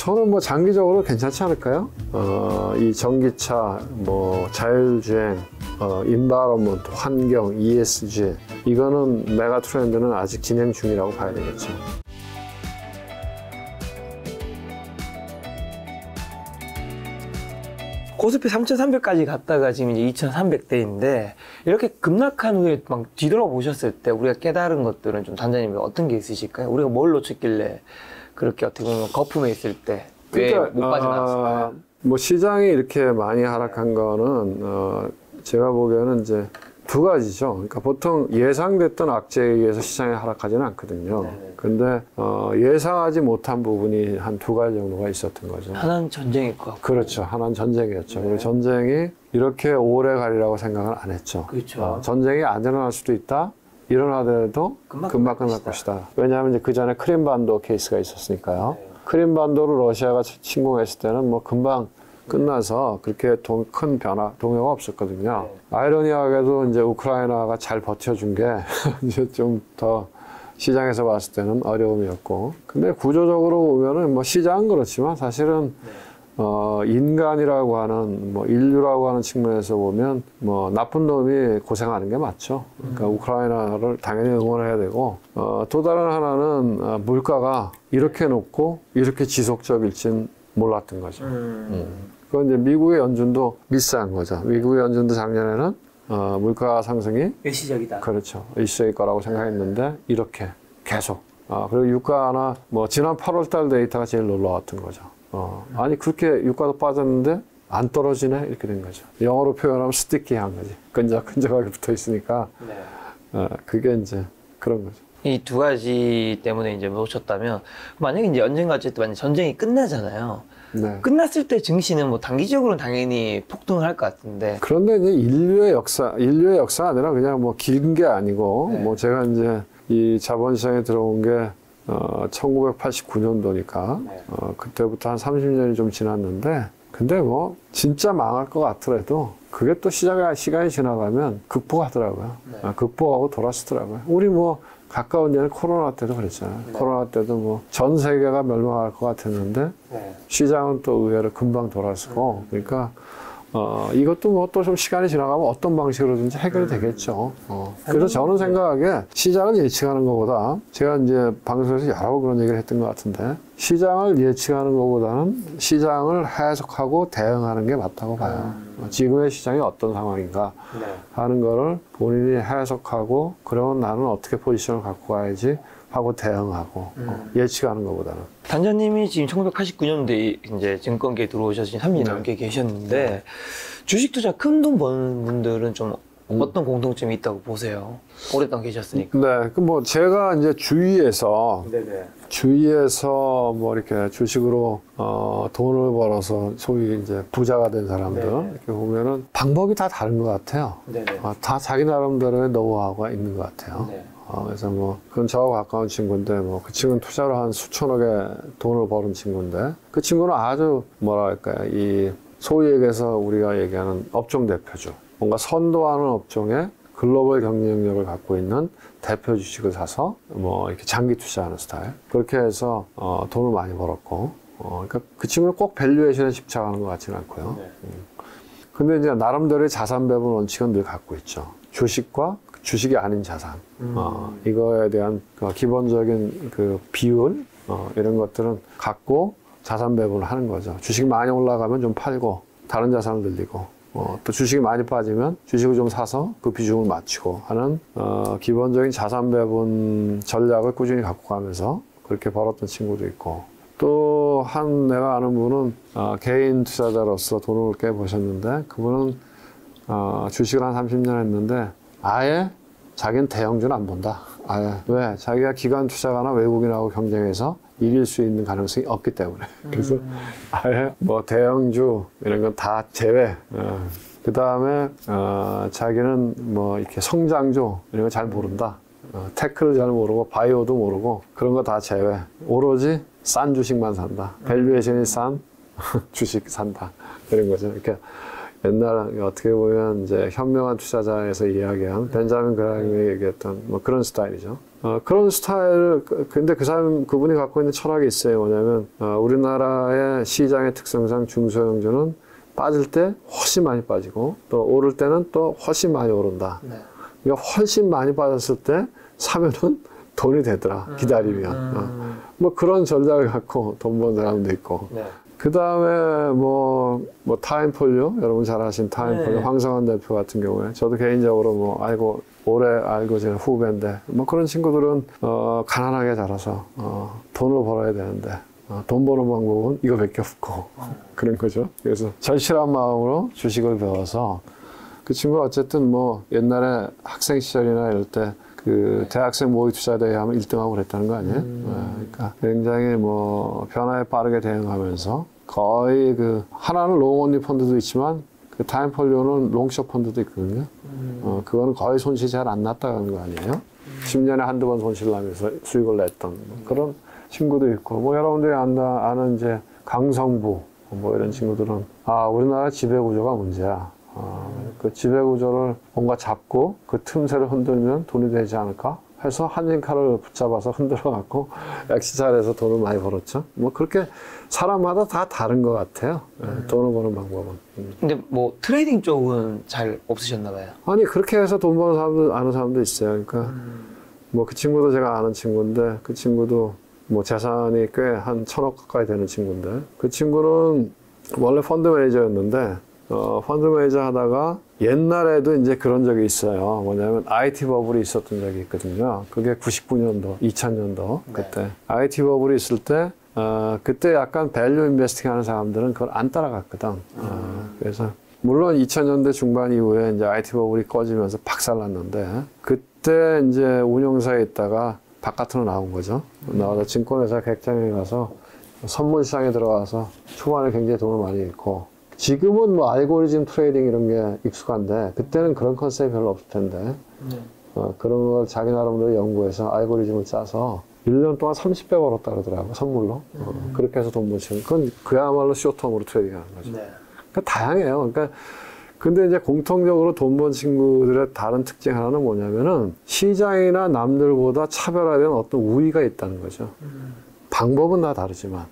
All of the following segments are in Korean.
저는 뭐 장기적으로 괜찮지 않을까요? 이 전기차, 뭐 자율주행, 인바이러먼트, 환경, ESG 이거는 메가 트렌드는 아직 진행 중이라고 봐야 되겠죠. 코스피 3,300까지 갔다가 지금 이제 2,300대인데 이렇게 급락한 후에 막 뒤돌아보셨을 때 우리가 깨달은 것들은 좀 단장님이 어떤 게 있으실까요? 우리가 뭘 놓쳤길래 그렇게 어떻게 보면 거품에 있을 때 왜 못 빠져나왔을까요? 뭐 시장이 이렇게 많이 하락한 거는 제가 보기에는 이제 두 가지죠. 그러니까 보통 예상됐던 악재에 의해서 시장이 하락하지는 않거든요. 근데 예상하지 못한 부분이 한 두 가지 정도가 있었던 거죠. 하나는 전쟁일 것 같고. 그렇죠. 하나는 전쟁이었죠. 그리고 전쟁이 이렇게 오래 가리라고 생각을 안 했죠. 그렇죠. 전쟁이 안 일어날 수도 있다. 일어나더라도 금방 끝날 것이다. 왜냐하면 이제 그 전에 크림반도 케이스가 있었으니까요. 크림반도를 러시아가 침공했을 때는 뭐 금방 끝나서 그렇게 큰 변화, 동요가 없었거든요. 아이러니하게도 이제 우크라이나가 잘 버텨준 게 이제 좀 더 시장에서 봤을 때는 어려움이었고. 근데 구조적으로 보면은 뭐 시장은 그렇지만 사실은 인간이라고 하는 뭐 인류라고 하는 측면에서 보면 뭐 나쁜 놈이 고생하는 게 맞죠. 그러니까 우크라이나를 당연히 응원해야 되고 또 다른 하나는 물가가 이렇게 높고 이렇게 지속적일진 몰랐던 거죠. 그건 이제 미국의 연준도 미스한 거죠. 미국의 연준도 작년에는 물가 상승이 일시적이다. 그렇죠. 일시적일 거라고 생각했는데 이렇게 계속. 그리고 유가나 뭐 지난 8월 달 데이터가 제일 놀라웠던 거죠. 아니 그렇게 유가도 빠졌는데 안 떨어지네 이렇게 된 거죠. 영어로 표현하면 스티키한 거지. 끈적끈적하게 붙어 있으니까 그게 이제 그런 거죠. 이 두 가지 때문에 이제 놓쳤다면 만약에 이제 언젠가 어쨌든 만약 전쟁이 끝나잖아요. 네. 끝났을 때 증시는 뭐 단기적으로는 당연히 폭등을 할 것 같은데. 그런데 이제 인류의 역사 아니라 그냥 뭐 긴 게 아니고 뭐 제가 이제 이 자본시장에 들어온 게 1989년도니까 그때부터 한 30년이 좀 지났는데 근데 뭐 진짜 망할 것 같더라도 그게 또 시간이 지나가면 극복하더라고요. 극복하고 돌아서더라고요. 우리 뭐 가까운 전에 코로나 때도 그랬잖아요. 코로나 때도 뭐 전 세계가 멸망할 것 같았는데 시장은 또 의외로 금방 돌아서고 그러니까 이것도 뭐 또 좀 시간이 지나가면 어떤 방식으로든지 해결이 되겠죠. 그래서 저는 생각하기에 시장을 예측하는 것보다 제가 이제 방송에서 여러 번 그런 얘기를 했던 것 같은데 시장을 예측하는 것보다는 시장을 해석하고 대응하는 게 맞다고 봐요. 지금의 시장이 어떤 상황인가 하는 거를 본인이 해석하고 그러면 나는 어떻게 포지션을 갖고 가야지 하고 대응하고 예측하는 것보다는. 단장님이 지금 1989년도에 이제 증권계에 들어오셔서 3년 넘게 계셨는데 주식 투자 큰 돈 버는 분들은 좀 어떤 공통점이 있다고 보세요? 오랫동안 계셨으니까. 네, 그 뭐 제가 이제 주위에서 뭐 이렇게 주식으로 돈을 벌어서 소위 이제 부자가 된 사람들 이렇게 보면은 방법이 다 다른 것 같아요. 다 자기 나름대로의 노하우가 있는 것 같아요. 그래서 뭐 그건 저하고 가까운 친구인데 뭐 그 친구는 투자로 한 수천억의 돈을 버는 친구인데 그 친구는 아주 뭐랄까요 이 소위 얘기해서 우리가 얘기하는 업종 대표주 뭔가 선도하는 업종에 글로벌 경쟁력을 갖고 있는 대표 주식을 사서 뭐 이렇게 장기 투자하는 스타일 그렇게 해서 돈을 많이 벌었고 그러니까 그 친구는 꼭 밸류에이션에 집착하는 것 같지는 않고요. 근데 이제 나름대로의 자산 배분 원칙은 늘 갖고 있죠. 주식과 주식이 아닌 자산 이거에 대한 기본적인 그 비율 이런 것들은 갖고 자산 배분을 하는 거죠. 주식이 많이 올라가면 좀 팔고 다른 자산을 늘리고 또 주식이 많이 빠지면 주식을 좀 사서 그 비중을 맞추고 하는 기본적인 자산 배분 전략을 꾸준히 갖고 가면서 그렇게 벌었던 친구도 있고 또 한 내가 아는 분은 개인 투자자로서 돈을 꽤 버셨는데 그분은 주식을 한 30년 했는데 아예 자기는 대형주는 안 본다. 아예. 왜? 자기가 기관 투자가나 외국인하고 경쟁해서 이길 수 있는 가능성이 없기 때문에. 그래서 아예 뭐 대형주 이런 건 다 제외. 그 다음에 자기는 뭐 이렇게 성장주 이런 거 잘 모른다. 테크를 잘 모르고 바이오도 모르고 그런 거 다 제외. 오로지 싼 주식만 산다. 밸류에이션이 싼 주식 산다. 이런 거죠. 이렇게 옛날 어떻게 보면 이제 현명한 투자자에서 이야기한 벤자민 그라함이 얘기했던 뭐 그런 스타일이죠. 그런 스타일, 근데 그분이 갖고 있는 철학이 있어요. 뭐냐면, 우리나라의 시장의 특성상 중소형주는 빠질 때 훨씬 많이 빠지고, 또 오를 때는 또 훨씬 많이 오른다. 네. 그러니까 훨씬 많이 빠졌을 때 사면은 돈이 되더라. 기다리면. 뭐 그런 전략을 갖고 돈 버는 사람도 있고. 네. 그 다음에 타임폴io, 여러분 잘 아신 타임폴io, 네. 황성환 대표 같은 경우에, 저도 개인적으로 오래 알고 지낸 후배인데, 그런 친구들은, 가난하게 자라서, 돈을 벌어야 되는데, 돈 버는 방법은 이거밖에 없고, 그런 거죠. 그래서 절실한 마음으로 주식을 배워서, 그 친구가 어쨌든 옛날에 학생 시절이나 이럴 때, 대학생 모의 투자대회 하면 1등하고 그랬다는 거 아니에요? 그러니까 굉장히 변화에 빠르게 대응하면서 거의 하나는 롱온리 펀드도 있지만 그 타임폴리오는 롱숏 펀드도 있거든요. 그거는 거의 손실이 잘 안 났다는 거 아니에요? 10년에 한두 번 손실 나면서 수익을 냈던 그런 친구도 있고, 여러분들이 아는 이제 강성부, 이런 친구들은, 우리나라 지배구조가 문제야. 그 지배구조를 뭔가 잡고 그 틈새를 흔들면 돈이 되지 않을까 해서 한진칼을 붙잡아서 흔들어갖고 엑시잘해서 돈을 많이 벌었죠. 그렇게 사람마다 다 다른 것 같아요. 돈을 버는 방법은. 근데 트레이딩 쪽은 잘 없으셨나 봐요. 아니, 그렇게 해서 돈 버는 사람도, 아는 사람도 있어요. 그러니까 그 친구도 제가 아는 친구인데, 그 친구도 재산이 꽤 한 1,000억 가까이 되는 친구인데, 그 친구는 원래 펀드 매니저였는데, 펀드 매니저 하다가 옛날에도 이제 그런 적이 있어요. 뭐냐면 IT 버블이 있었던 적이 있거든요. 그게 99년도, 2000년도 그때. 네. IT 버블이 있을 때 그때 약간 밸류 인베스팅 하는 사람들은 그걸 안 따라갔거든. 그래서 물론 2000년대 중반 이후에 이제 IT 버블이 꺼지면서 박살났는데 그때 이제 운용사에 있다가 바깥으로 나온 거죠. 나와서 증권회사 객장에 가서 선물 시장에 들어가서 초반에 굉장히 돈을 많이 잃고 지금은 알고리즘 트레이딩 이런 게 익숙한데 그때는 그런 컨셉이 별로 없을 텐데 그런 걸 자기 나름대로 연구해서 알고리즘을 짜서 1년 동안 30배 벌었다 그러더라고, 선물로. 그렇게 해서 돈 버시는 그건 그야말로 쇼텀으로 트레이딩 하는 거죠. 네. 그러니까 다양해요. 그러니까 근데 이제 공통적으로 돈 번 친구들의 다른 특징 하나는 뭐냐면은 시장이나 남들보다 차별화된 어떤 우위가 있다는 거죠. 방법은 다 다르지만.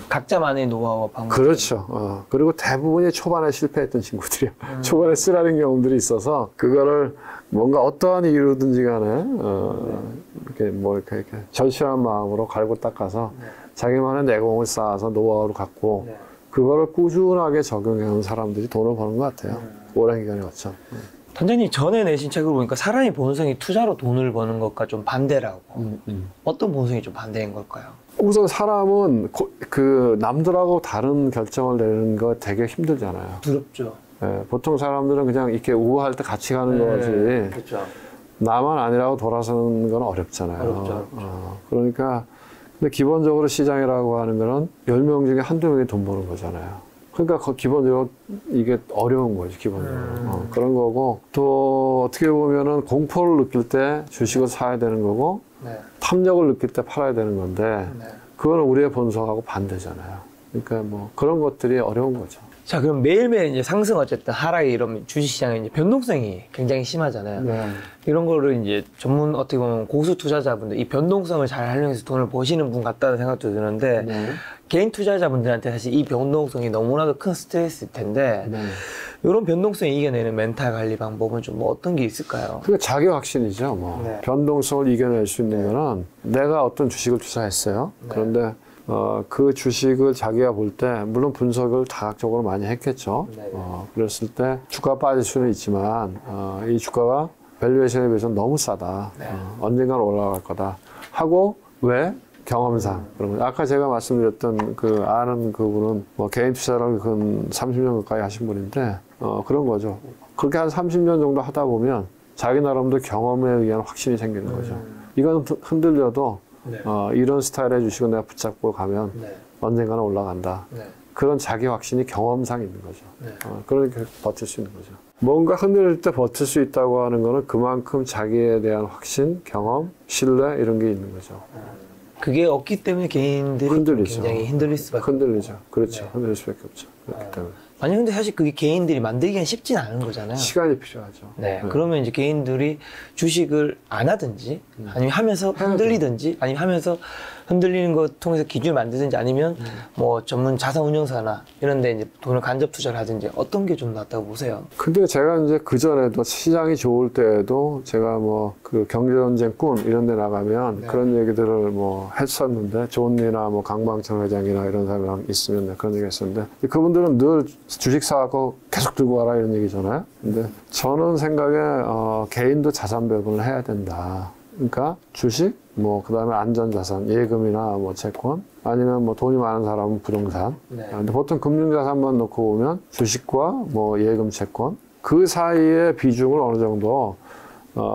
각자만의 노하우와 방법. 그렇죠. 그리고 대부분이 초반에 실패했던 친구들이요. 초반에 쓰라린 경험들이 있어서, 그거를 뭔가 어떠한 이유든지 간에, 이렇게 절실한 마음으로 갈고 닦아서 자기만의 내공을 쌓아서 노하우를 갖고, 그거를 꾸준하게 적용해온 사람들이 돈을 버는 것 같아요. 오랜 기간이 왔죠. 단장님 전에 내신 책을 보니까 사람의 본성이 투자로 돈을 버는 것과 좀 반대라고. 어떤 본성이 좀 반대인 걸까요? 우선 사람은 남들하고 다른 결정을 내는 거 되게 힘들잖아요. 부럽죠. 보통 사람들은 그냥 이렇게 우아할 때 같이 가는 거지. 그렇죠. 나만 아니라고 돌아서는 건 어렵잖아요. 어렵죠. 그러니까 근데 기본적으로 시장이라고 하는 거는 10명 중에 한두 명이 돈 버는 거잖아요. 그러니까 기본적으로 이게 어려운 거지, 기본적으로. 그런 거고, 또 어떻게 보면은 공포를 느낄 때 주식을 사야 되는 거고, 탐욕을 느낄 때 팔아야 되는 건데, 그거는 우리의 본성하고 반대잖아요. 그러니까 그런 것들이 어려운 거죠. 자, 그럼 매일매일 이제 상승 어쨌든 하락이 이러면 주식시장에 이제 변동성이 굉장히 심하잖아요. 네. 이런 거를 이제 전문 어떻게 보면 고수 투자자분들 이 변동성을 잘 활용해서 돈을 버시는 분 같다는 생각도 드는데 개인 투자자분들한테 사실 이 변동성이 너무나도 큰 스트레스일 텐데 이런 변동성을 이겨내는 멘탈 관리 방법은 좀 어떤 게 있을까요? 그게 자기 확신이죠. 변동성을 이겨낼 수 있는 거는 내가 어떤 주식을 투자했어요. 그런데 그 주식을 자기가 볼 때, 물론 분석을 다각적으로 많이 했겠죠. 그랬을 때, 주가 빠질 수는 있지만, 이 주가가 밸류에이션에 비해서는 너무 싸다. 언젠가는 올라갈 거다. 하고, 왜? 경험상. 그러면, 아까 제가 말씀드렸던 아는 그분은 개인 투자를 30년 가까이 하신 분인데, 그런 거죠. 그렇게 한 30년 정도 하다 보면, 자기 나름대로 경험에 의한 확신이 생기는 거죠. 이건 흔들려도, 이런 스타일의 주식을 내가 붙잡고 가면 언젠가는 올라간다. 그런 자기 확신이 경험상 있는 거죠. 그러니까 버틸 수 있는 거죠. 뭔가 흔들릴 때 버틸 수 있다고 하는 거는 그만큼 자기에 대한 확신, 경험, 신뢰 이런 게 있는 거죠. 그게 없기 때문에 개인들이 흔들리죠. 굉장히 흔들릴 수밖에 흔들리죠. 그렇죠. 흔들릴 수밖에 없죠. 그렇기 때문에. 아니 근데 사실 그게 개인들이 만들기는 쉽진 않은 거잖아요. 시간이 필요하죠. 네. 그러면 이제 개인들이 주식을 안 하든지 아니면 하면서 흔들리든지 아니면 하면서 흔들리는 거 통해서 기준을 만들든지 아니면 뭐 전문 자산운용사나 이런 데 이제 돈을 간접 투자를 하든지 어떤 게 좀 낫다고 보세요? 근데 제가 이제 그전에도 시장이 좋을 때에도 제가 뭐 그 경제전쟁 꿈 이런 데 나가면 네. 그런 얘기들을 뭐 했었는데 존리나 뭐 강방천 회장이나 이런 사람 있으면 그런 얘기 했었는데 그분들은 늘 주식 사고 계속 들고 와라 이런 얘기잖아요. 근데 저는 생각에 개인도 자산 배분을 해야 된다. 그러니까 주식, 뭐 그다음에 안전자산, 예금이나 뭐 채권, 아니면 뭐 돈이 많은 사람은 부동산. 네. 근데 보통 금융자산만 놓고 보면 주식과 뭐 예금, 채권 그 사이의 비중을 어느 정도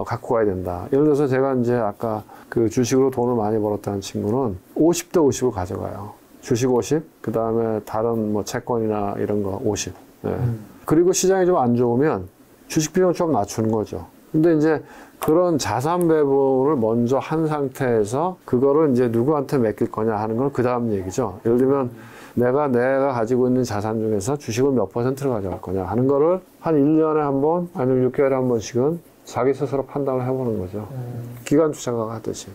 갖고 가야 된다. 예를 들어서 제가 이제 아까 그 주식으로 돈을 많이 벌었다는 친구는 50대 50을 가져가요. 주식 50, 그다음에 다른 뭐 채권이나 이런 거 50. 네. 그리고 시장이 좀 안 좋으면 주식 비중을 좀 낮추는 거죠. 근데 이제 그런 자산 배분을 먼저 한 상태에서 그거를 이제 누구한테 맡길 거냐 하는 건 그 다음 얘기죠. 예를 들면 내가 가지고 있는 자산 중에서 주식을 몇 %를 가져갈 거냐 하는 거를 한 1년에 한 번, 아니면 6개월에 한 번씩은 자기 스스로 판단을 해보는 거죠. 기관 투자가 하듯이.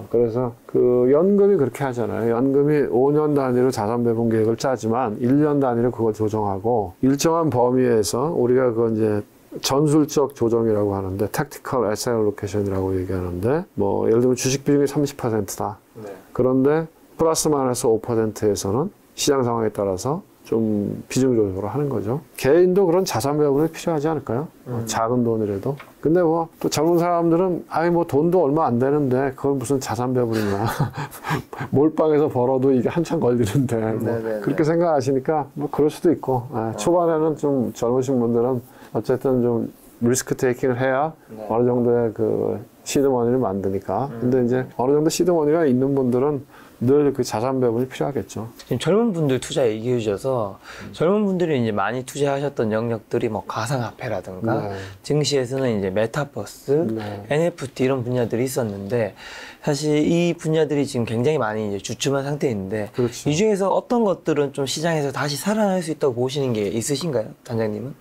그래서 그 연금이 그렇게 하잖아요. 연금이 5년 단위로 자산 배분 계획을 짜지만 1년 단위로 그걸 조정하고 일정한 범위에서 우리가 그건 이제 전술적 조정이라고 하는데 tactical asset allocation이라고 얘기하는데 뭐 예를 들면 주식 비중이 30%다. 네. 그런데 플러스 마이너스 5%에서는 시장 상황에 따라서 좀 비중 조절을 하는 거죠. 개인도 그런 자산 배분이 필요하지 않을까요? 작은 돈이라도. 근데 뭐 또 젊은 사람들은 아니 뭐 돈도 얼마 안 되는데 그건 무슨 자산 배분이냐. 몰빵해서 벌어도 이게 한참 걸리는데 뭐 그렇게 생각하시니까 뭐 그럴 수도 있고 초반에는 좀 젊으신 분들은 어쨌든 좀 리스크 테이킹을 해야 어느 정도의 그 시드머니를 만드니까. 근데 이제 어느 정도 시드머니가 있는 분들은 늘 그 자산 배분이 필요하겠죠. 지금 젊은 분들 투자 얘기해 주셔서 젊은 분들이 이제 많이 투자하셨던 영역들이 뭐 가상화폐라든가 증시에서는 이제 메타버스, NFT 이런 분야들이 있었는데 사실 이 분야들이 지금 굉장히 많이 이제 주춤한 상태인데 그렇죠. 이 중에서 어떤 것들은 좀 시장에서 다시 살아날 수 있다고 보시는 게 있으신가요, 단장님은?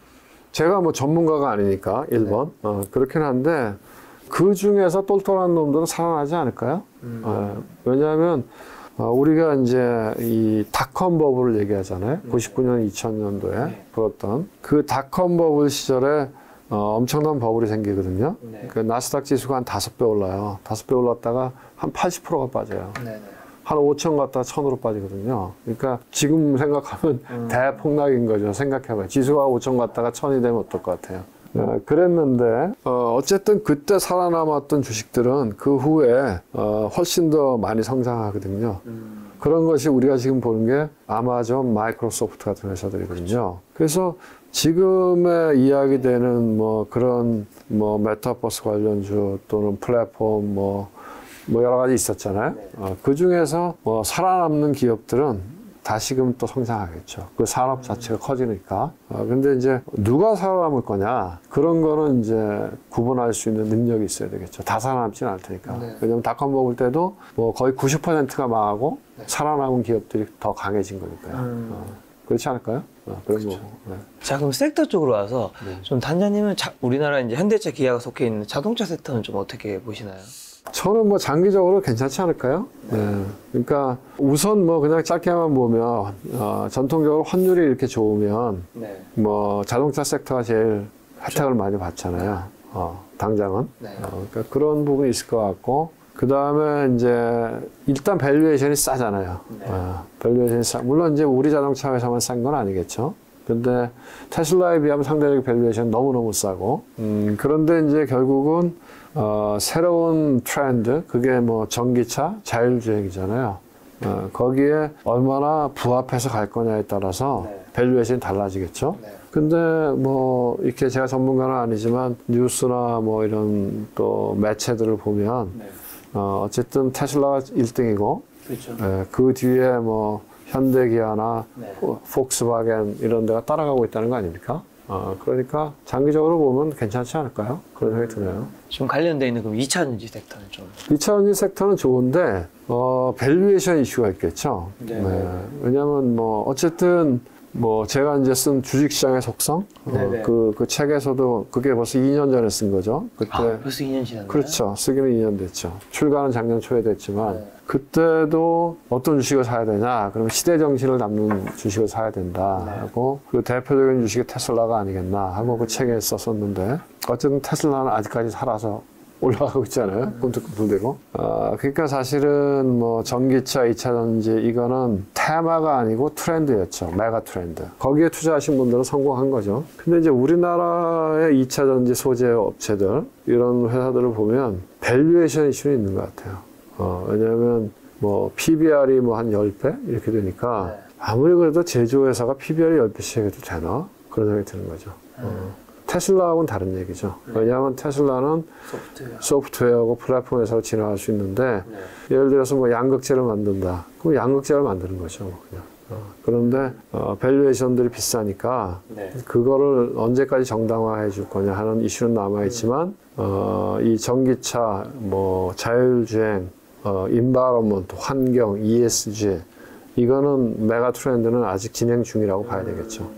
제가 뭐 전문가가 아니니까 1번 그렇긴 한데 그 중에서 똘똘한 놈들은 살아나지 않을까요? 왜냐하면 우리가 이제 이 닷컴 버블을 얘기하잖아요. 99년, 2000년도에 불었던 그 닷컴 버블 시절에 엄청난 버블이 생기거든요. 그 나스닥 지수가 한 5배 올라요. 5배 올랐다가 한 80%가 빠져요. 한 5천 갔다가 1000으로 빠지거든요. 그러니까 지금 생각하면 대폭락인 거죠. 생각해봐요. 지수가 5천 갔다가 1000이 되면 어떨 것 같아요. 그랬는데 어쨌든 그때 살아남았던 주식들은 그 후에 훨씬 더 많이 성장하거든요. 그런 것이 우리가 지금 보는 게 아마존, 마이크로소프트 같은 회사들이거든요. 그래서 지금의 이야기되는 뭐 그런 뭐 메타버스 관련주 또는 플랫폼 뭐 여러 가지 있었잖아요. 그 중에서 뭐 살아남는 기업들은 다시금 또 성장하겠죠. 그 산업 자체가 커지니까. 근데 이제 누가 살아남을 거냐. 그런 거는 이제 구분할 수 있는 능력이 있어야 되겠죠. 다 살아남지는 않을 테니까. 왜냐면 닷컴 버블 때도 뭐 거의 90%가 망하고 살아남은 기업들이 더 강해진 거니까요. 그렇지 않을까요? 그런 거고. 자, 그럼 섹터 쪽으로 와서 좀 단장님은 우리나라 이제 현대차 기아가 속해 있는 자동차 섹터는 좀 어떻게 보시나요? 저는 뭐 장기적으로 괜찮지 않을까요? 그러니까 우선 뭐 그냥 짧게만 보면 전통적으로 환율이 이렇게 좋으면 뭐 자동차 섹터가 제일 혜택을 많이 받잖아요. 당장은. 그러니까 그런 부분이 있을 것 같고 그 다음에 이제 일단 밸류에이션이 싸잖아요. 밸류에이션이 물론 이제 우리 자동차 회사만 싼 건 아니겠죠. 근데 테슬라에 비하면 상대적 밸류에이션 너무너무 싸고 그런데 이제 결국은 새로운 트렌드, 그게 뭐 전기차, 자율주행이잖아요. 거기에 얼마나 부합해서 갈 거냐에 따라서 밸류에이션이 달라지겠죠. 근데 뭐 이렇게 제가 전문가는 아니지만 뉴스나 뭐 이런 또 매체들을 보면 어쨌든 테슬라가 1등이고 그렇죠. 그 뒤에 뭐 현대기아나 폭스바겐 이런 데가 따라가고 있다는 거 아닙니까? 그러니까 장기적으로 보면 괜찮지 않을까요? 그런 생각이 드네요. 좀 관련되어 있는 그럼 2차전지 섹터는 좀? 2차전지 섹터는 좋은데 밸류에이션 이슈가 있겠죠. 왜냐하면 뭐 어쨌든 뭐 제가 이제 쓴 주식시장의 속성 그 책에서도 그게 벌써 2년 전에 쓴 거죠. 그때 벌써 2년 지났나요? 그렇죠. 쓰기는 2년 됐죠. 출간은 작년 초에 됐지만 그때도 어떤 주식을 사야 되냐? 그러면 시대 정신을 담는 주식을 사야 된다 하고 그 대표적인 주식이 테슬라가 아니겠나 하고 그 책에 썼었는데 어쨌든 테슬라는 아직까지 살아서 올라가고 있잖아요. 꿈틀꿈틀대고. 그러니까 사실은 뭐 전기차, 2차 전지 이거는 테마가 아니고 트렌드였죠. 메가 트렌드. 거기에 투자하신 분들은 성공한 거죠. 근데 이제 우리나라의 2차 전지 소재 업체들 이런 회사들을 보면 밸류에이션 이슈는 있는 것 같아요. 왜냐하면 뭐 PBR이 뭐 한 10배 이렇게 되니까 아무리 그래도 제조회사가 PBR이 10배씩 해도 되나? 그런 생각이 드는 거죠. 테슬라하고는 다른 얘기죠. 왜냐하면 테슬라는 소프트웨어하고 플랫폼 회사로 진화할 수 있는데 예를 들어서 뭐 양극재를 만든다. 그럼 양극재를 만드는 거죠. 뭐 그냥. 그런데 밸류에이션들이 비싸니까 그거를 언제까지 정당화해 줄 거냐 하는 이슈는 남아있지만 이 전기차, 뭐 자율주행, 인바이러먼트, 환경, ESG 이거는 메가 트렌드는 아직 진행 중이라고 봐야 되겠죠.